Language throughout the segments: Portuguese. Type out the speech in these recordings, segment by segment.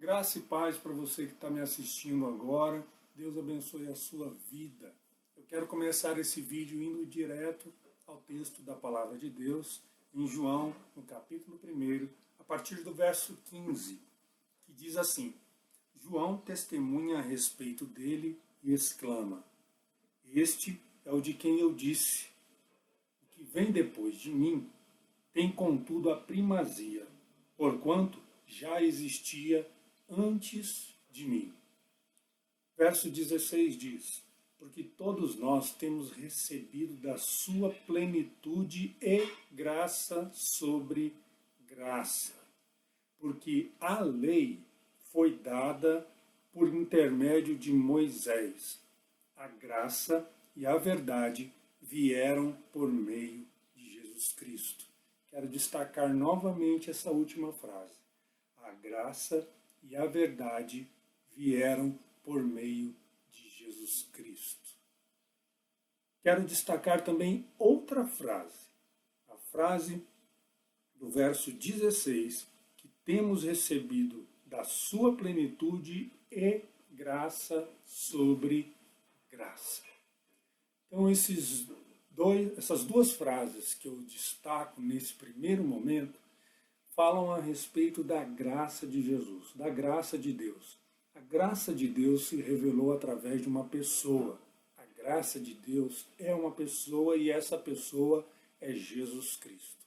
Graça e paz para você que está me assistindo agora. Deus abençoe a sua vida. Eu quero começar esse vídeo indo direto ao texto da Palavra de Deus, em João, no capítulo 1, a partir do verso 15, que diz assim: João testemunha a respeito dele e exclama: Este é o de quem eu disse, o que vem depois de mim tem contudo a primazia, porquanto já existia antes de mim. Verso 16 diz: Porque todos nós temos recebido da sua plenitude e graça sobre graça. Porque a lei foi dada por intermédio de Moisés. A graça e a verdade vieram por meio de Jesus Cristo. Quero destacar novamente essa última frase. A graça e a verdade vieram por meio de Jesus Cristo. Quero destacar também outra frase, a frase do verso 16, que temos recebido da sua plenitude e graça sobre graça. Então essas duas frases que eu destaco nesse primeiro momento falam a respeito da graça de Jesus, da graça de Deus. A graça de Deus se revelou através de uma pessoa. A graça de Deus é uma pessoa e essa pessoa é Jesus Cristo.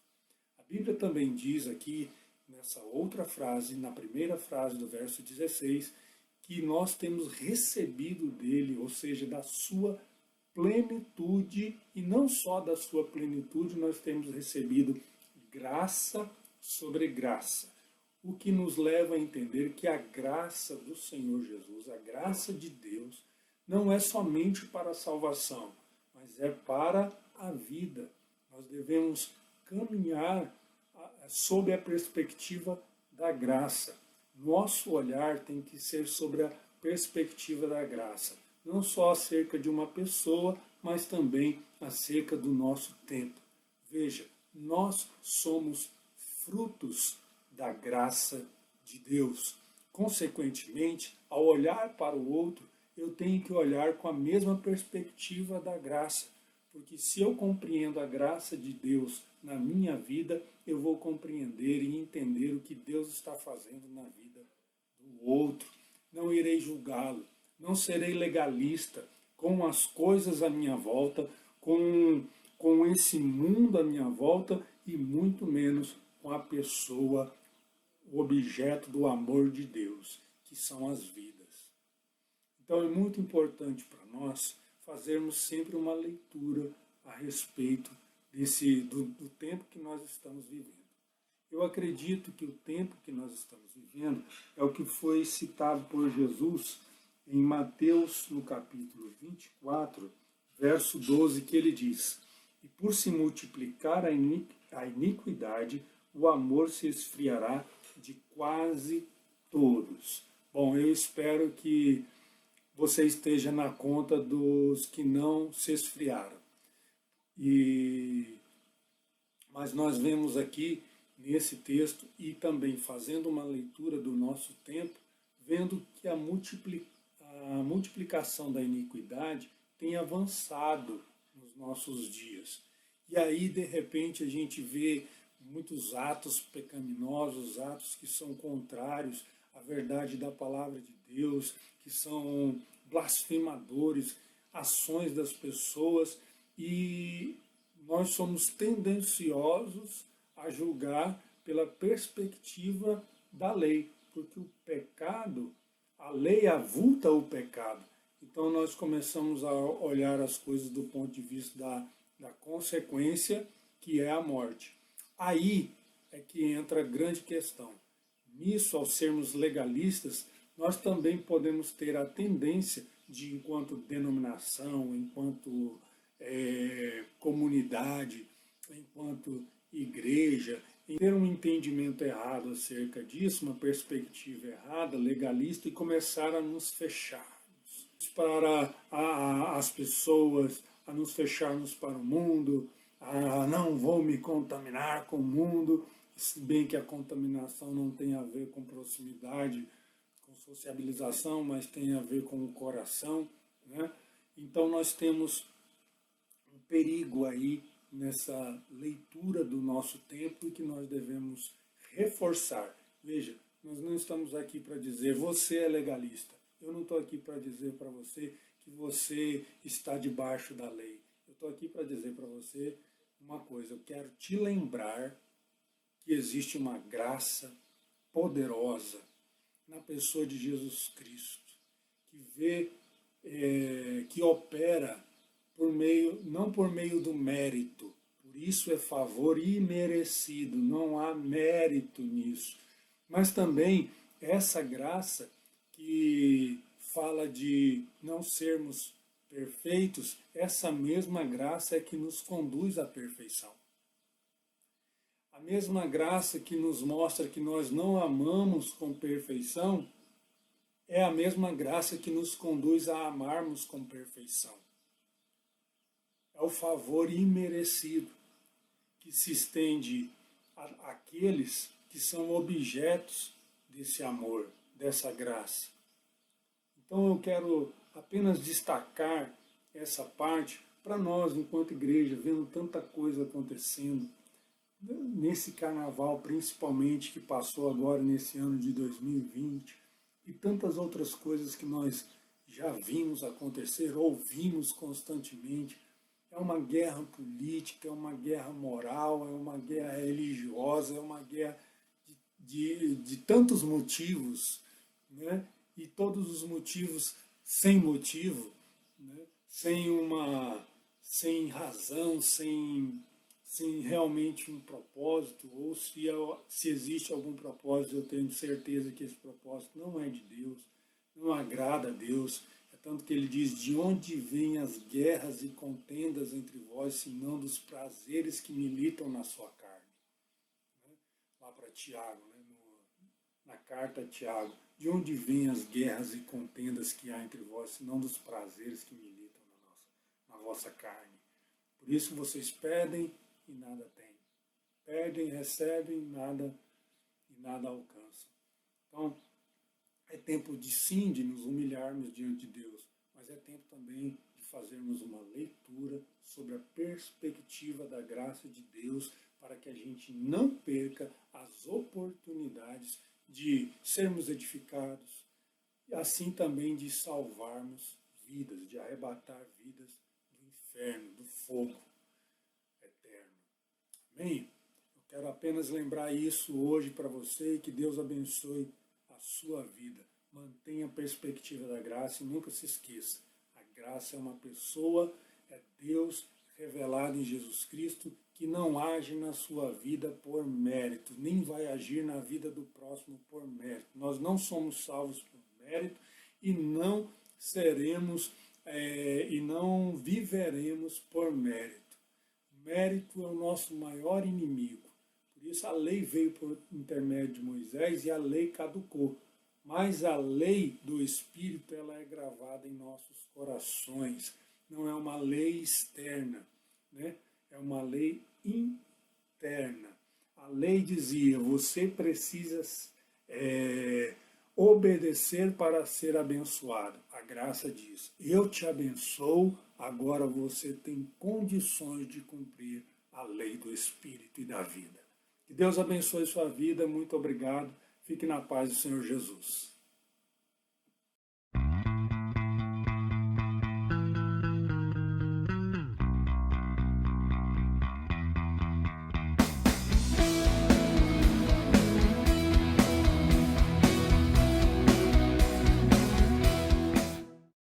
A Bíblia também diz aqui, nessa outra frase, na primeira frase do verso 16, que nós temos recebido dele, ou seja, da sua plenitude, e não só da sua plenitude, nós temos recebido graça sobre graça, o que nos leva a entender que a graça do Senhor Jesus, a graça de Deus, não é somente para a salvação, mas é para a vida. Nós devemos caminhar sob a perspectiva da graça. Nosso olhar tem que ser sobre a perspectiva da graça, não só acerca de uma pessoa, mas também acerca do nosso tempo. Veja, nós somos frutos da graça de Deus. Consequentemente, ao olhar para o outro, eu tenho que olhar com a mesma perspectiva da graça, porque se eu compreendo a graça de Deus na minha vida, eu vou compreender e entender o que Deus está fazendo na vida do outro. Não irei julgá-lo, não serei legalista com as coisas à minha volta, com esse mundo à minha volta e muito menos com a pessoa, o objeto do amor de Deus, que são as vidas. Então é muito importante para nós fazermos sempre uma leitura a respeito do tempo que nós estamos vivendo. Eu acredito que o tempo que nós estamos vivendo é o que foi citado por Jesus em Mateus, no capítulo 24, verso 12, que ele diz: E por se multiplicar a iniquidade, o amor se esfriará de quase todos. Bom, eu espero que você esteja na conta dos que não se esfriaram. Mas nós vemos aqui nesse texto e também fazendo uma leitura do nosso tempo, vendo que a multiplicação da iniquidade tem avançado nos nossos dias. E aí, de repente, a gente vê muitos atos pecaminosos, atos que são contrários à verdade da palavra de Deus, que são blasfemadores, ações das pessoas, e nós somos tendenciosos a julgar pela perspectiva da lei, porque o pecado, a lei avulta o pecado. Então nós começamos a olhar as coisas do ponto de vista da consequência, que é a morte. Aí é que entra a grande questão. Nisso, ao sermos legalistas, nós também podemos ter a tendência de, enquanto denominação, enquanto comunidade, enquanto igreja, ter um entendimento errado acerca disso, uma perspectiva errada, legalista, e começar a nos fechar para as pessoas, a nos fecharmos para o mundo, não vou me contaminar com o mundo, se bem que a contaminação não tem a ver com proximidade com sociabilização, mas tem a ver com o coração, né? Então nós temos um perigo aí nessa leitura do nosso tempo e que nós devemos reforçar. Veja, nós não estamos aqui para dizer você é legalista. Eu não estou aqui para dizer para você que você está debaixo da lei. Eu estou aqui para dizer para você uma coisa. Eu quero te lembrar que existe uma graça poderosa na pessoa de Jesus Cristo, que que opera por meio, não por meio do mérito, por isso é favor imerecido, não há mérito nisso, mas também essa graça que fala de não sermos perfeitos, essa mesma graça é que nos conduz à perfeição. A mesma graça que nos mostra que nós não amamos com perfeição é a mesma graça que nos conduz a amarmos com perfeição. É o favor imerecido que se estende àqueles que são objetos desse amor, dessa graça. Então eu quero apenas destacar essa parte para nós, enquanto igreja, vendo tanta coisa acontecendo, nesse carnaval principalmente que passou agora nesse ano de 2020 e tantas outras coisas que nós já vimos acontecer, ouvimos constantemente. É uma guerra política, é uma guerra moral, é uma guerra religiosa, é uma guerra de tantos motivos, né? E todos os motivos sem motivo, né? Sem razão, sem realmente um propósito, ou se existe algum propósito, eu tenho certeza que esse propósito não é de Deus, não agrada a Deus. É tanto que ele diz, de onde vêm as guerras e contendas entre vós, senão dos prazeres que militam na sua carne. Né? Lá para Tiago, né? Na carta a Tiago, de onde vêm as guerras e contendas que há entre vós, senão dos prazeres que militam na vossa carne. Por isso vocês pedem e nada têm. Pedem, recebem, e nada alcançam. Então, é tempo de sim, de nos humilharmos diante de Deus, mas é tempo também de fazermos uma leitura sobre a perspectiva da graça de Deus para que a gente não perca as oportunidades de sermos edificados e assim também de salvarmos vidas, de arrebatar vidas do inferno, do fogo eterno. Amém? Eu quero apenas lembrar isso hoje para você e que Deus abençoe a sua vida. Mantenha a perspectiva da graça e nunca se esqueça. A graça é uma pessoa, é Deus revelado em Jesus Cristo, que não age na sua vida por mérito, nem vai agir na vida do próximo por mérito. Nós não somos salvos por mérito e não seremos e não viveremos por mérito. O mérito é o nosso maior inimigo. Por isso a lei veio por intermédio de Moisés e a lei caducou. Mas a lei do Espírito ela é gravada em nossos corações. Não é uma lei externa, né? É uma lei interna. A lei dizia, você precisa obedecer para ser abençoado. A graça diz, eu te abençoo, agora você tem condições de cumprir a lei do Espírito e da vida. Que Deus abençoe sua vida, muito obrigado. Fique na paz do Senhor Jesus.